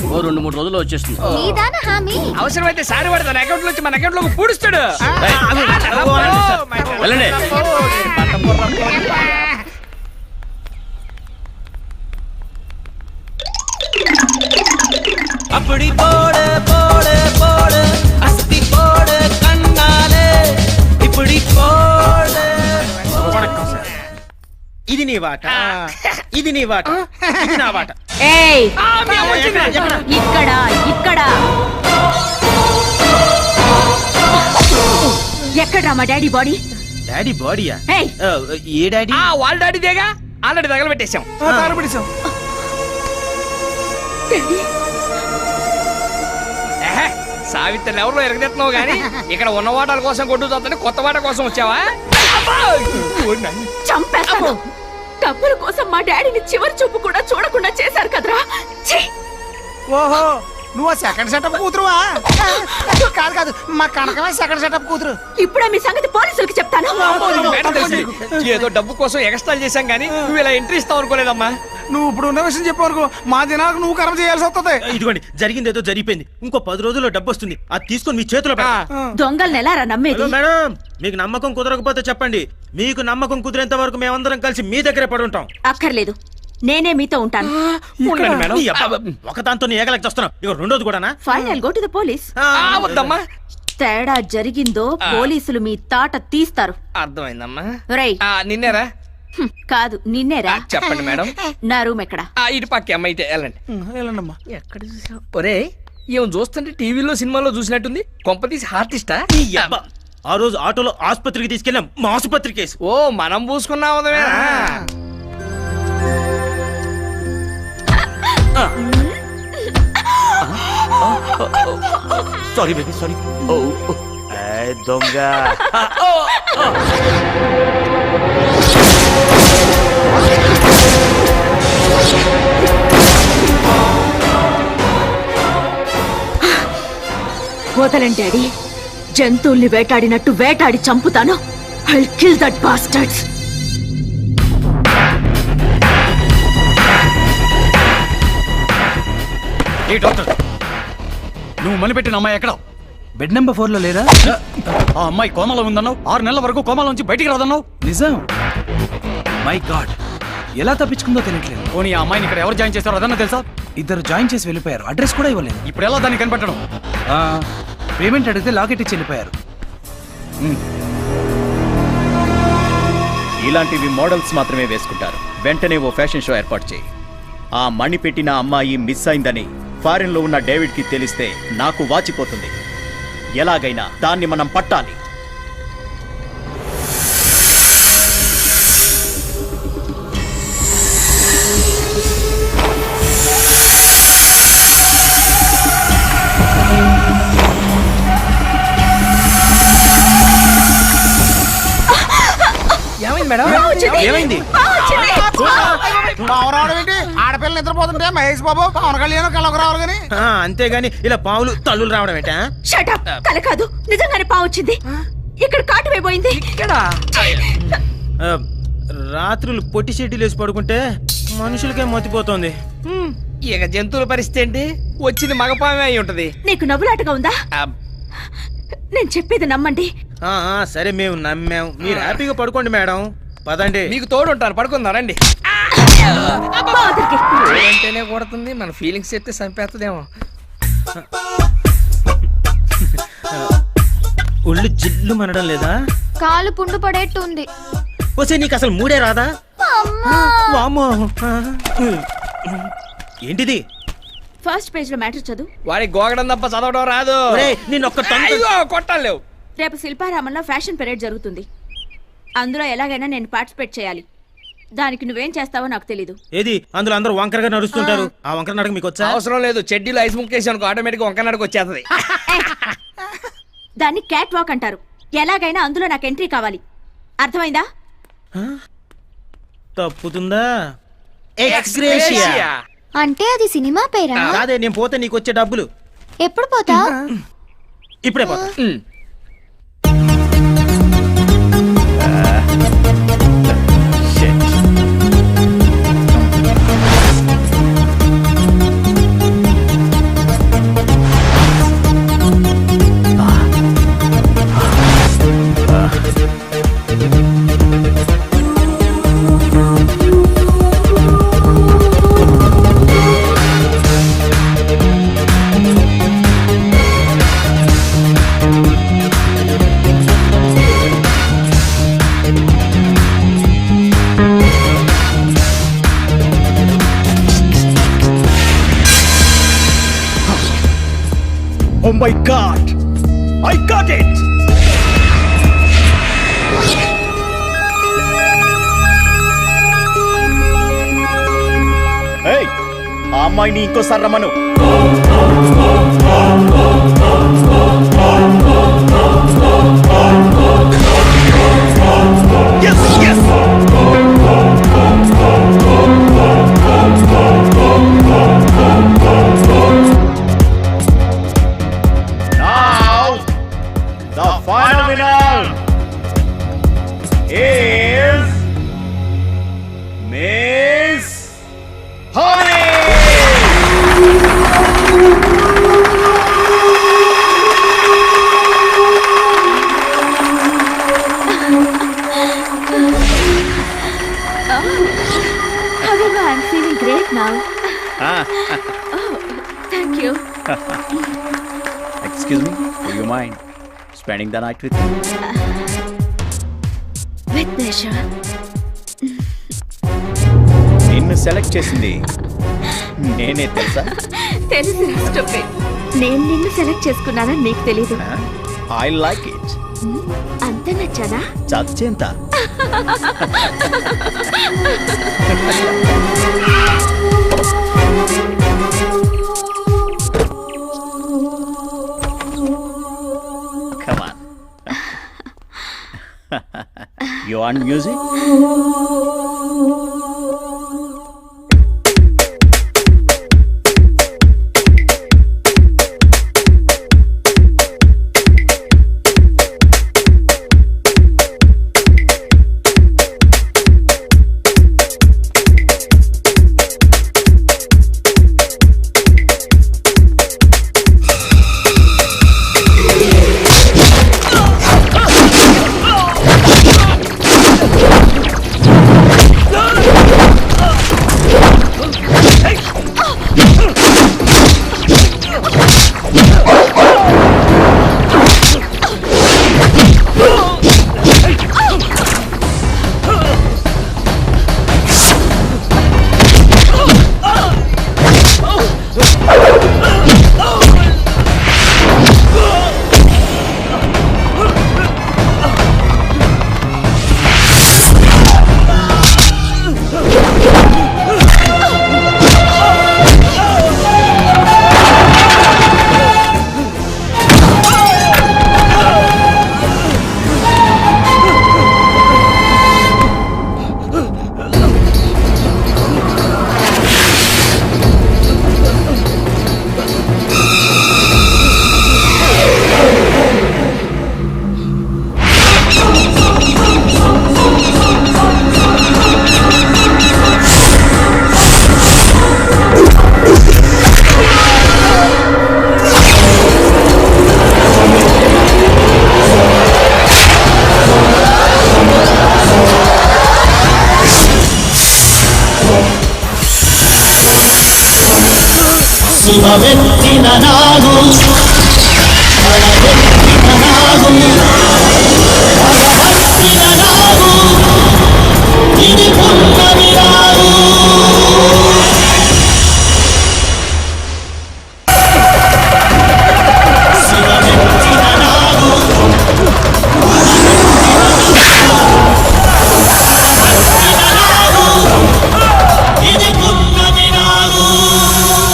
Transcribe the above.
ఓ 2-3 రోజుల్లో వచ్చేస్తుంది. నీదానా హామీ? అవసరమైతే సారి పడతా అకౌంట్ నుంచి మన అకౌంట్ లో పూడుస్తాడు. వెళ్ళండి. அப்படி போடு போடு போடு அஸ்தி போடு கண்ணாலே இப்படி போடு. ఇది నీ వాట, ఇది నీ వాట, ఇది నా వాట. ఏయ్ ఇక్కడ ఇక్కడ ఎక్కడ్రా మా డాడీ బాడీ? డాడీ బాడీయా? ఏయ్ ఏ డాడీ? వాళ్ళ డాడీదేగా, ఆల్రెడీ తగలబెట్టేశాం. సావిత్రి ఎవరిలో ఎరగదెత్తున్నావు గానీ ఇక్కడ ఉన్న వాటాల కోసం కొట్టు చూద్దాని కొత్త వాట కోసం వచ్చావా? చంపేస్తాను. డబ్బుల కోసం మా డాడీని చివరి చూపు కూడా చూడకుండా చేశారు కదరా. ఛీ! ఓహో, నువ్వు సెకండ్ సెటప్ కూతురువా? కాదు కాదు, మా కనకమే సెకండ్ సెటప్ కూతురు. ఇప్పుడే మీ సంగతి పోలీసులకి చెప్తాను. మేడం తెలిసింది. ఏదో డబ్బు కోసం ఎక్స్ట్రా చేశాం గానీ నువ్వు ఇలా ఎంట్రీ ఇస్తావు అనుకోలేదమ్మా. నువ్వు ఇప్పుడు ఉన్న విషయం చెప్పవరకు మా దినాలకు నువ్వు కర్మ చేయాల్సి వస్తుంది. ఇదిగోండి, జరిగింది ఏదో జరిగిపోయింది. ఇంకో 10 రోజుల్లో డబ్బు వస్తుంది. అది తీసుకొని మీ చేతిలో పెట్టండి. దొంగల్ని ఎలారా నమ్మేది? హలో మేడం, మీకు నమ్మకం కుదరకపోతే చెప్పండి. మీకు నమ్మకం కుదిరేంత వరకు మేమందరం కలిసి మీ దగ్గరే పడి ఉంటాం. అక్కర్లేదు, నేనే మీతో ఉంటాను. ఉండండి మేడం. ఈ అబ్బా, ఒక దాంతో ఏగలకి వస్తున్నాం. ఇక రెండోది కూడానా? Final go to the police. వద్దమ్మా. తేడా జరిగిందో పోలీసులు మీ తాట తీస్తారు. అర్థమైందమ్మా. రేయ్ నిన్నేరా? కాదు నిన్నేరా. చెప్పండి మేడం. నా రూమ్ ఎక్కడ? ఇటు పక్క అమ్మ అయితే వెళ్ళండి. వెళ్ళండమ్మా. ఎక్కడ చూసావు? ఒరే ఏం చూస్తుంటే టీవీలో సినిమాలో చూసినట్టుంది. కొంపతీసి ఆర్టిస్టా? ఈ అబ్బా, ఆ రోజు ఆటోలో ఆసుపత్రికి తీసుకెళ్ళాం. మా ఆసుపత్రి కేసు. ఓ మనం పూసుకున్నాం. Sorry baby, sorry. దొంగ. వదలండి డాడీ. జంతువుల్ని వేటాడినట్టు వేటాడి చంపుతాను. I'll kill that bastards. A doctor, నువ్వు మనిపెట్టిన అమ్మాయి ఎక్కడ? బెడ్ నెంబర్ 4 లో లేదా? ఆ అమ్మాయి కోమలో ఉందన్నావు. 6 నెలల వరకు కోమలో నుంచి బయటికి రాదన్నావు. నిజం. మై గాడ్, ఎలా తప్పించుకుందో తెలియట్లేదు. పోనీ ఆ అమ్మాయిని ఇక్కడ ఎవరు జాయిన్ చేస్తారో అదన్నా తెలుసా? ఇద్దరు జాయిన్ చేసి వెళ్ళిపోయారు. అడ్రస్ కూడా ఇవ్వలేదు. ఇప్పుడు ఎలా దాన్ని కనిపెట్టడం? పేమెంట్ అడిగితే లాకెట్ ఇచ్చి వెళ్ళిపోయారు. ఇలాంటివి మోడల్స్ మాత్రమే వేసుకుంటారు. వెంటనే ఓ ఫ్యాషన్ షో ఏర్పాటు చేయి. ఆ మణి పెట్టిన అమ్మాయి మిస్ అయిందని ఫారిన్ లో ఉన్న డేవిడ్ కి తెలిస్తే నాకు వాచిపోతుంది. ఎలాగైనా దాన్ని మనం పట్టాలి. ఏమైంది మేడం? ఏమైంది? ఆడపిల్లలు నిద్రపోతుంటే మహేష్ బాబు పవన్ కళ్యాణ్ కళ్ళకు రావాలి కానీ. అంతేగాని ఇలా పావులు తల్లులు రావడం ఏంటా? Shut up. కల కాదు, నిజంగానే పావు వచ్చింది. ఇక్కడ కాటు వేయబోయింది. రాత్రులు పొట్టి షెడ్యూల్ వేసి పడుకుంటే మనుషులకే మతిపోతుంది. ఇక జంతువుల పరిస్థితి ఏంటి? వచ్చింది మగపామే అయి ఉంటది. నీకు నవ్వులాటగా ఉందా? నేను చెప్పేది నమ్మండి. సరే, మేము నమ్మాం. మీరు హ్యాపీగా పడుకోండి మేడం. పదండి. మీకు తోడు ఉంటాను. పడుకుందారండి. బాధకి. అంటేనే కొడుతుంది. మన ఫీలింగ్స్ చెప్తే చంపేస్తుందేమో. ఒళ్ళు జిల్లు మనడం లేదా? కాలు పుండు పడేట్టు ఉంది. వస్తే నీకు అసలు మూడే రాదా? వామ్మో. ఏంటిది? ఫస్ట్ పేజ్ లో మ్యాటర్ చదువు. వాడికి గోగడం తప్ప చదవడం రాదు. కొట్టాలేవు. రేపు శిల్పారామంలో ఫ్యాషన్ పెరేడ్ జరుగుతుంది. అందులో ఎలాగైనా నేను పార్టిసిపేట్ చేయాలి. దానికి నువ్వేం చేస్తావో నాకు తెలీదు. ఏది? అందులో అందరూ వంకరగా నడుస్తుంటారు. ఆ వంకర నడక మీకు వచ్చా? అవసరం లేదు. చెడ్డీలో ఐస్ ముక్కేసి అనుకో, ఆటోమేటిక్ వంకర నడక వచ్చేస్తుంది. దాన్ని క్యాట్ వాక్ అంటారు. ఎలాగైనా అందులో నాకు ఎంట్రీ కావాలి. అర్థమైందా? తప్పుతుందా? ఎక్స్గ్రేషియా అంటే అది సినిమా పేరా? కాదే, నేను పోతే నీకు వచ్చే డబ్బులు. ఎప్పుడు పోతా? ఇప్పుడే పోతా. Oh my God! I got it! Hey, ఆ అమ్మాయిని ఇంకోసారి రమ్మను. Yes, yes. Now, the final winner is Miss Honey. However, I'm feeling great now. Thank you. Excuse me, do you mind spending the night with me? With pleasure. నిన్ను select చేసింది నేనే తెలుసా? తెలుసు stupid. నేను నిన్ను సెలెక్ట్ చేసుకున్నానని నీకు తెలీదు. I like it. అంత నచ్చానా? చచ్చేంత. Come on. You want music? శివమెత్తిన Nagu